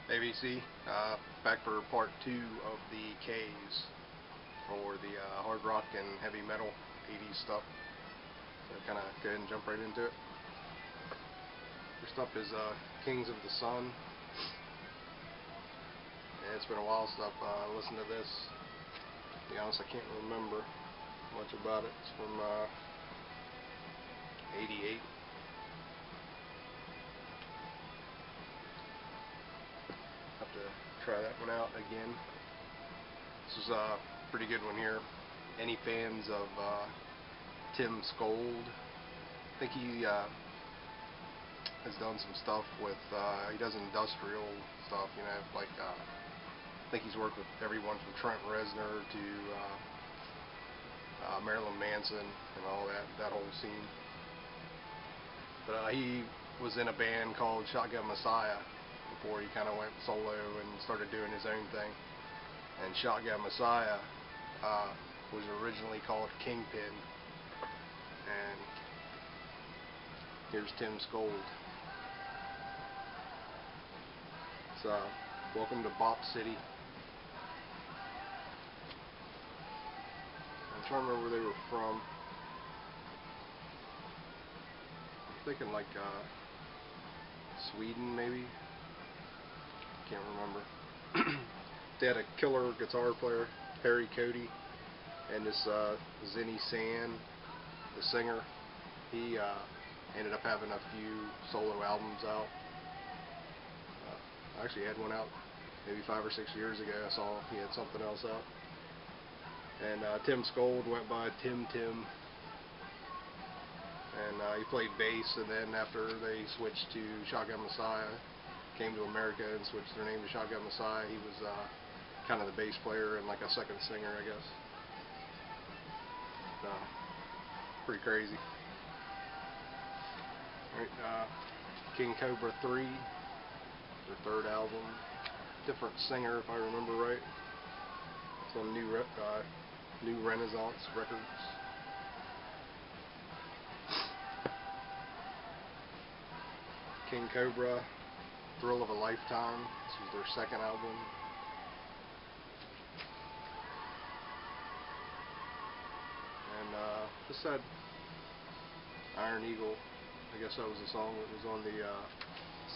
ABC, back for part 2 of the K's for the hard rock and heavy metal 80s stuff. So kind of go ahead and jump right into it. First up is Kings of the Sun. And it's been a while since I've listened to this. To be honest, I can't remember much about it. It's from 88. Have to try that one out again. This is a pretty good one here. Any fans of Tim Skold? I think he has done some stuff with, he does industrial stuff, you know, like, I think he's worked with everyone from Trent Reznor to Marilyn Manson and all that whole scene. But he was in a band called Shotgun Messiah before he kind of went solo and started doing his own thing. And Shotgun Messiah was originally called Kingpin. And here's Tim Skold. So, welcome to Bop City. I'm trying to remember where they were from. I'm thinking like Sweden maybe. Can't remember. They had a killer guitar player, Harry Cody, and this Zinny San, the singer. He ended up having a few solo albums out. I actually had one out maybe 5 or 6 years ago. I saw he had something else out. And Tim Skold went by Tim Tim. And he played bass, and then after they switched to Shotgun Messiah, came to America and switched their name to Shotgun Messiah, he was kind of the bass player and like a second singer, I guess. Pretty crazy. Alright, King Cobra 3, their third album. Different singer, if I remember right. It's on New Renaissance Records. King Cobra, Thrill of a Lifetime. This was their second album. And this had Iron Eagle. I guess that was the song that was on the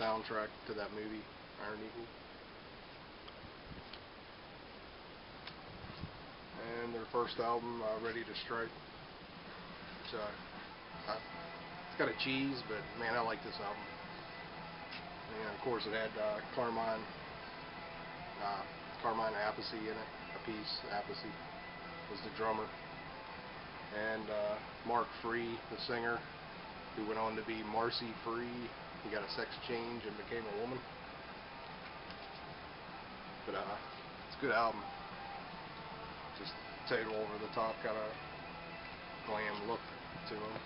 soundtrack to that movie, Iron Eagle. And their first album, Ready to Strike. Which, it's got a cheese, but man, I like this album. And of course it had Carmine Appice in it, a piece. Appice was the drummer. And Mark Free, the singer, who went on to be Marcy Free. He got a sex change and became a woman. But it's a good album. Just total over the top kind of glam look to him.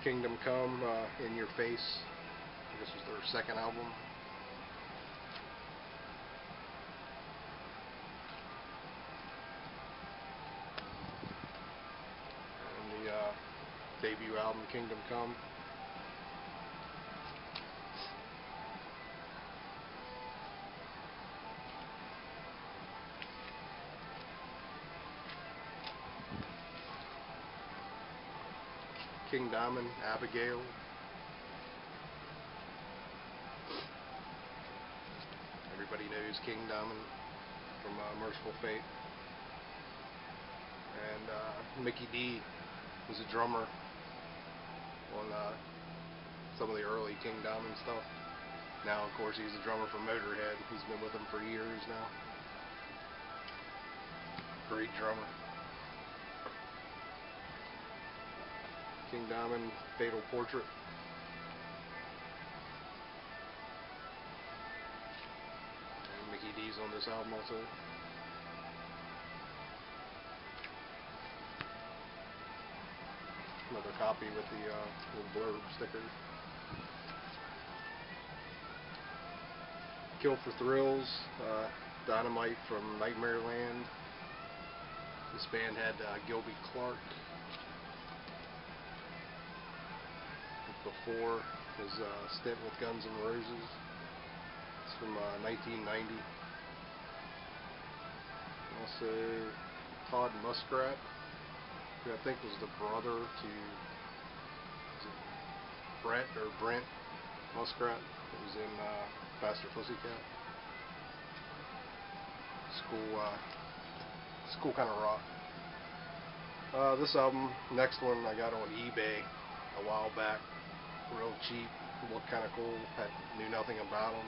Kingdom Come, In Your Face. This was their second album. And the debut album, Kingdom Come. King Diamond, Abigail. Everybody knows King Diamond from Merciful Fate. And Mikkey Dee was a drummer on some of the early King Diamond stuff. Now, of course, he's a drummer for Motorhead. He's been with them for years now. Great drummer. King Diamond, Fatal Portrait. And Mikkey Dee's on this album also. Another copy with the little blurb sticker. Kill for Thrills, Dynamite from Nightmareland. This band had Gilby Clarke. before his stint with Guns N' Roses. It's from 1990. Also, Todd Muskrat, who I think was the brother to Brent Muskrat, that was in Faster Pussycat. School kind of rock. This album, next one, I got on eBay a while back, real cheap, looked kind of cool, knew nothing about them.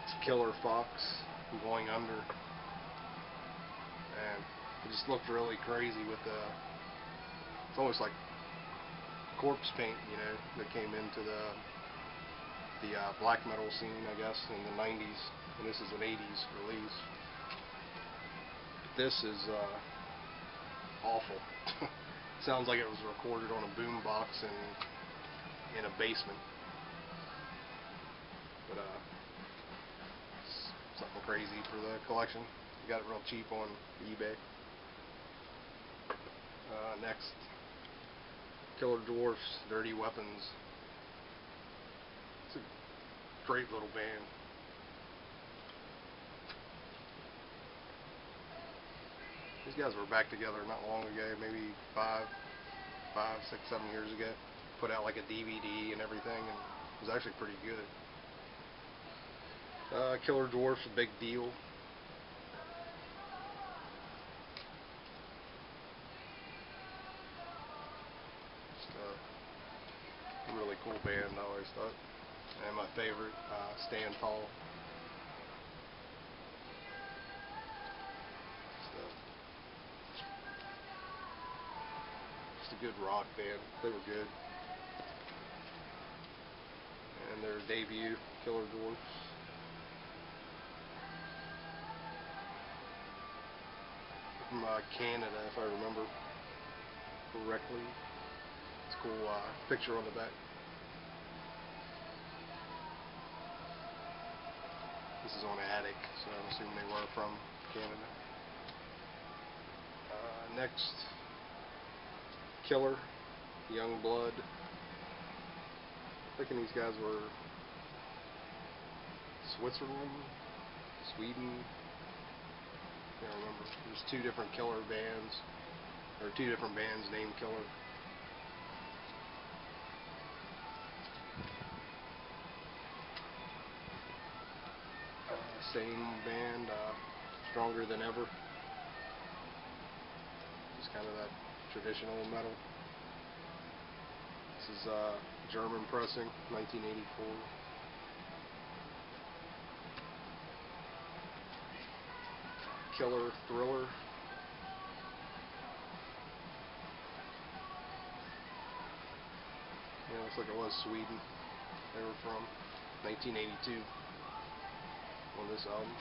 It's Killer Fox, Going Under, and it just looked really crazy with it's almost like corpse paint, you know, that came into the black metal scene, I guess, in the 90s, and this is an 80s release. This is awful. Sounds like it was recorded on a boombox in a basement. But something crazy for the collection. You got it real cheap on eBay. Next, Killer Dwarfs, Dirty Weapons. It's a great little band. These guys were back together not long ago, maybe 5, 6, 7 years ago. Put out like a DVD and everything, and it was actually pretty good. Killer Dwarfs, Big Deal. Just a really cool band, I always thought. And my favorite, Stand Tall. Just a good rock band. They were good. And their debut, Killer Dwarfs. From Canada, if I remember correctly. It's a cool picture on the back. This is on Attic, so I'm assuming they were from Canada. Next, Killer, Youngblood. I'm thinking these guys were Switzerland, Sweden. I can't remember. There's two different Killer bands, or two different bands named Killer. Same band, Stronger Than Ever. It's kind of that traditional metal. This is German pressing, 1984. Killer Thriller. Yeah, looks like it was Sweden. They were from 1982 on this album.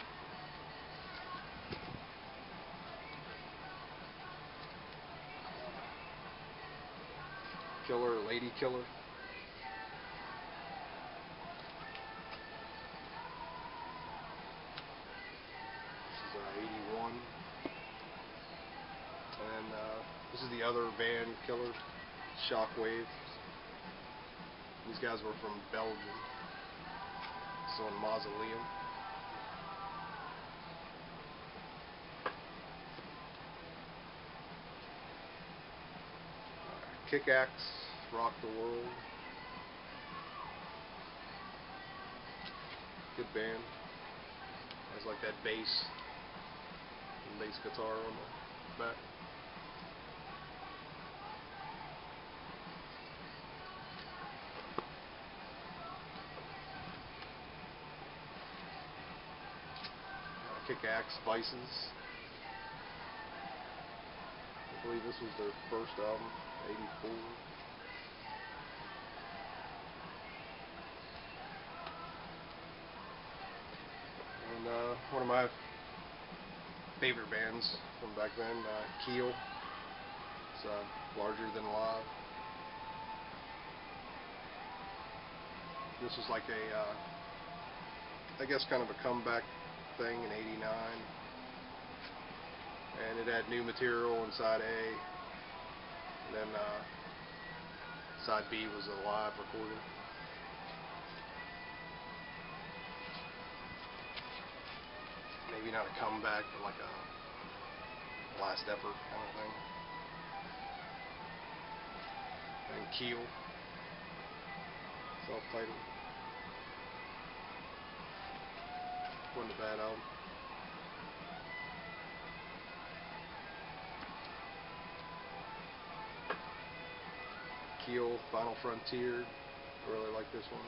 Killer, Lady Killer. This is 81. And this is the other band, Killer, Shockwave. These guys were from Belgium. It's on Mausoleum. Kick-Axe, Rock the World. Good band. Has like that bass guitar on the back. Kick-Axe, Vices. I believe this was their first album, 84. And one of my favorite bands from back then, Keel. It's Larger Than Live. This was like a, I guess kind of a comeback thing in '89. And it had new material inside A. And then Side B was a live recording. Maybe not a comeback, but like a last effort kind of thing. And Keel, self-titled. Wasn't a bad album. Keel, Final Frontier. I really like this one.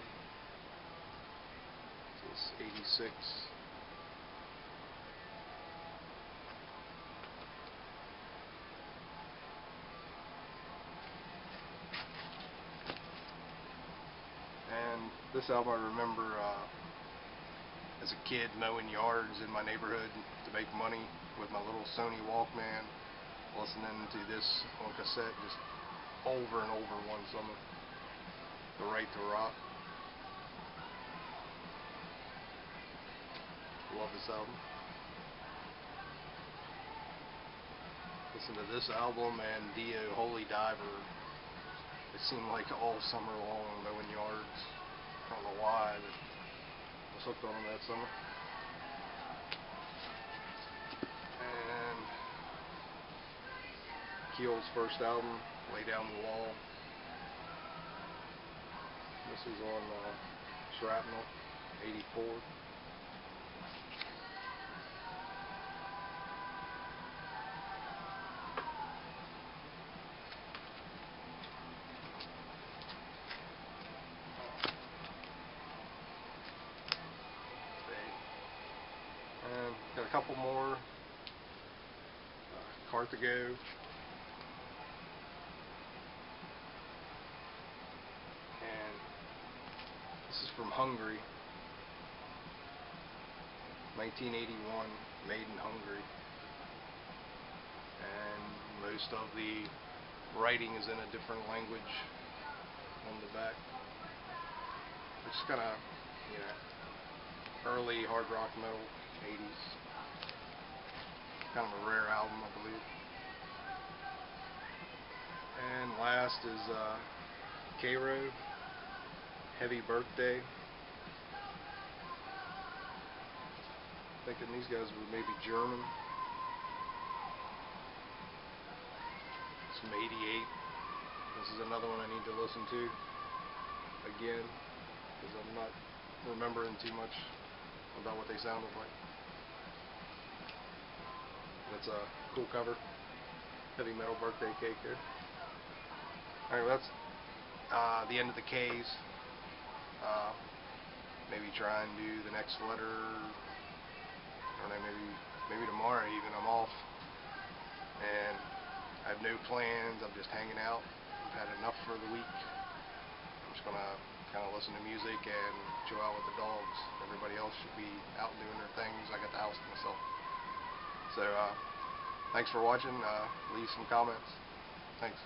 This is 86. And this album I remember as a kid mowing yards in my neighborhood to make money with my little Sony Walkman, listening to this on cassette just over and over one summer. The Right to Rock. Love this album. Listen to this album and Dio, Holy Diver. It seemed like all summer long mowing yards. I don't know why, but I was hooked on them that summer. And Keel's first album, Lay Down the Law. This is on Shrapnel, 84. And got a couple more. Carthago. And this is from Hungary. 1981, made in Hungary. And most of the writing is in a different language on the back. It's kind of, you know, early hard rock metal, 80s. Kind of a rare album, I believe. And last is Cairo, Heavy Birthday. Thinking these guys were maybe German. It's from 88. This is another one I need to listen to again, because I'm not remembering too much about what they sounded like. That's a cool cover. Heavy Metal Birthday Cake here. Alright, well, that's the end of the K's. Maybe try and do the next letter. I don't know, maybe tomorrow even. I'm off. And I have no plans. I'm just hanging out. I've had enough for the week. I'm just going to kind of listen to music and chill out with the dogs. Everybody else should be out doing their things. I got the house to myself. So, thanks for watching. Leave some comments. Thanks.